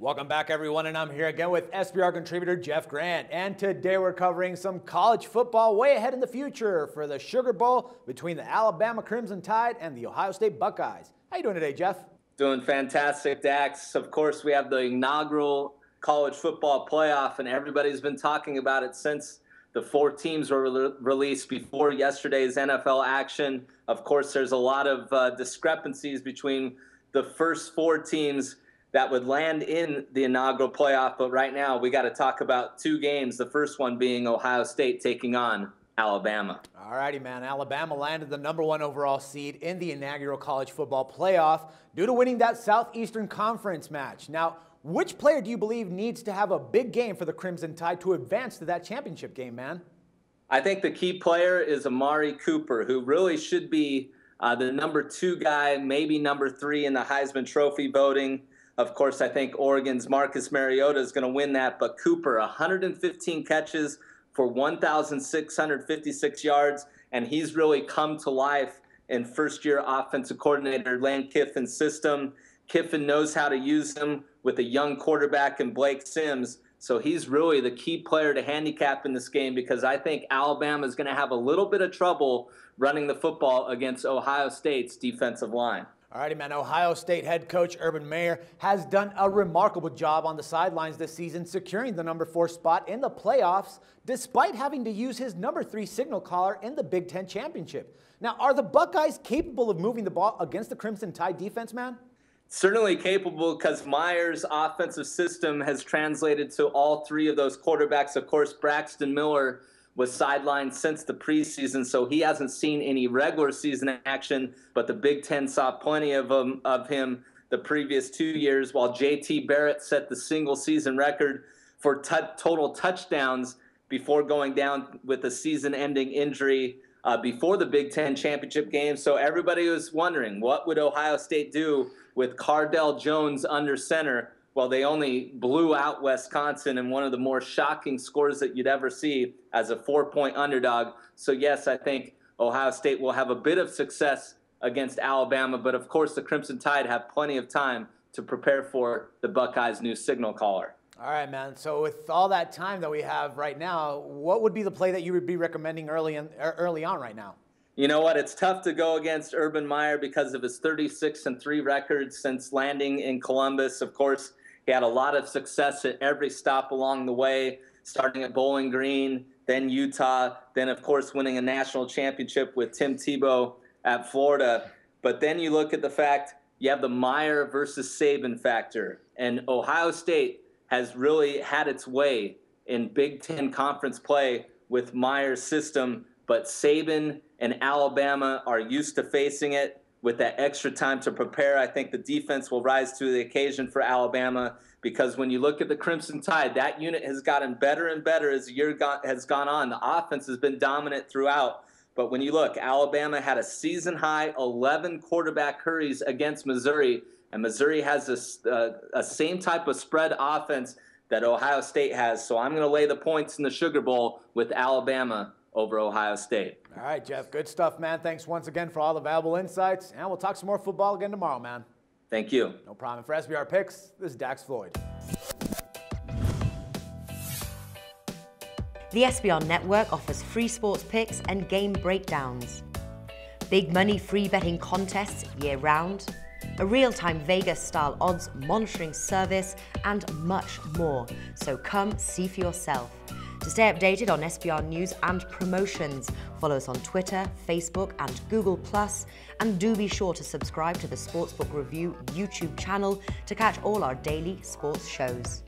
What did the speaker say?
Welcome back, everyone, and I'm here again with SBR contributor Jeff Grant. And today we're covering some college football way ahead in the future for the Sugar Bowl between the Alabama Crimson Tide and the Ohio State Buckeyes. How you doing today, Jeff? Doing fantastic, Dax. Of course, we have the inaugural college football playoff, and everybody's been talking about it since the 4 teams were released before yesterday's NFL action. Of course, there's a lot of discrepancies between the first 4 teams that would land in the inaugural playoff. But right now, we got to talk about 2 games, the first one being Ohio State taking on Alabama. All righty, man. Alabama landed the #1 overall seed in the inaugural college football playoff due to winning that Southeastern Conference match. Now, which player do you believe needs to have a big game for the Crimson Tide to advance to that championship game, man? I think the key player is Amari Cooper, who really should be the #2 guy, maybe #3 in the Heisman Trophy voting. Of course, I think Oregon's Marcus Mariota is going to win that, but Cooper, 115 catches for 1,656 yards, and he's really come to life in first-year offensive coordinator Lane Kiffin's system. Kiffin knows how to use him with a young quarterback in Blake Sims, so he's really the key player to handicap in this game because I think Alabama is going to have a little bit of trouble running the football against Ohio State's defensive line. All righty, man. Ohio State head coach Urban Meyer has done a remarkable job on the sidelines this season, securing the #4 spot in the playoffs, despite having to use his #3 signal caller in the Big Ten championship. Now, are the Buckeyes capable of moving the ball against the Crimson Tide defense, man? Certainly capable because Meyer's offensive system has translated to all 3 of those quarterbacks. Of course, Braxton Miller was sidelined since the preseason, so he hasn't seen any regular season action, but the Big Ten saw plenty of him the previous 2 years, while J.T. Barrett set the single-season record for total touchdowns before going down with a season-ending injury before the Big Ten championship game. So everybody was wondering, what would Ohio State do with Cardell Jones under center? Well, they only blew out Wisconsin in one of the more shocking scores that you'd ever see as a 4-point underdog. So, yes, I think Ohio State will have a bit of success against Alabama. But, of course, the Crimson Tide have plenty of time to prepare for the Buckeyes' new signal caller. All right, man. So with all that time that we have right now, what would be the play that you would be recommending early on right now? You know what? It's tough to go against Urban Meyer because of his 36-3 record since landing in Columbus. Of course, he had a lot of success at every stop along the way, starting at Bowling Green, then Utah, then, of course, winning a national championship with Tim Tebow at Florida. But then you look at the fact you have the Meyer versus Saban factor, and Ohio State has really had its way in Big Ten conference play with Meyer's system, but Saban and Alabama are used to facing it. With that extra time to prepare, I think the defense will rise to the occasion for Alabama because when you look at the Crimson Tide, that unit has gotten better and better as the year has gone on. The offense has been dominant throughout. But when you look, Alabama had a season-high 11 quarterback hurries against Missouri, and Missouri has a same type of spread offense that Ohio State has. So I'm going to lay the points in the Sugar Bowl with Alabama over Ohio State. All right, Jeff. Good stuff, man. Thanks once again for all the valuable insights. And we'll talk some more football again tomorrow, man. Thank you. No problem. For SBR Picks, this is Dax Floyd. The SBR Network offers free sports picks and game breakdowns. Big money free betting contests year-round. A real-time Vegas-style odds monitoring service, and much more. So come see for yourself. To stay updated on SBR news and promotions, follow us on Twitter, Facebook, and Google+, and do be sure to subscribe to the Sportsbook Review YouTube channel to catch all our daily sports shows.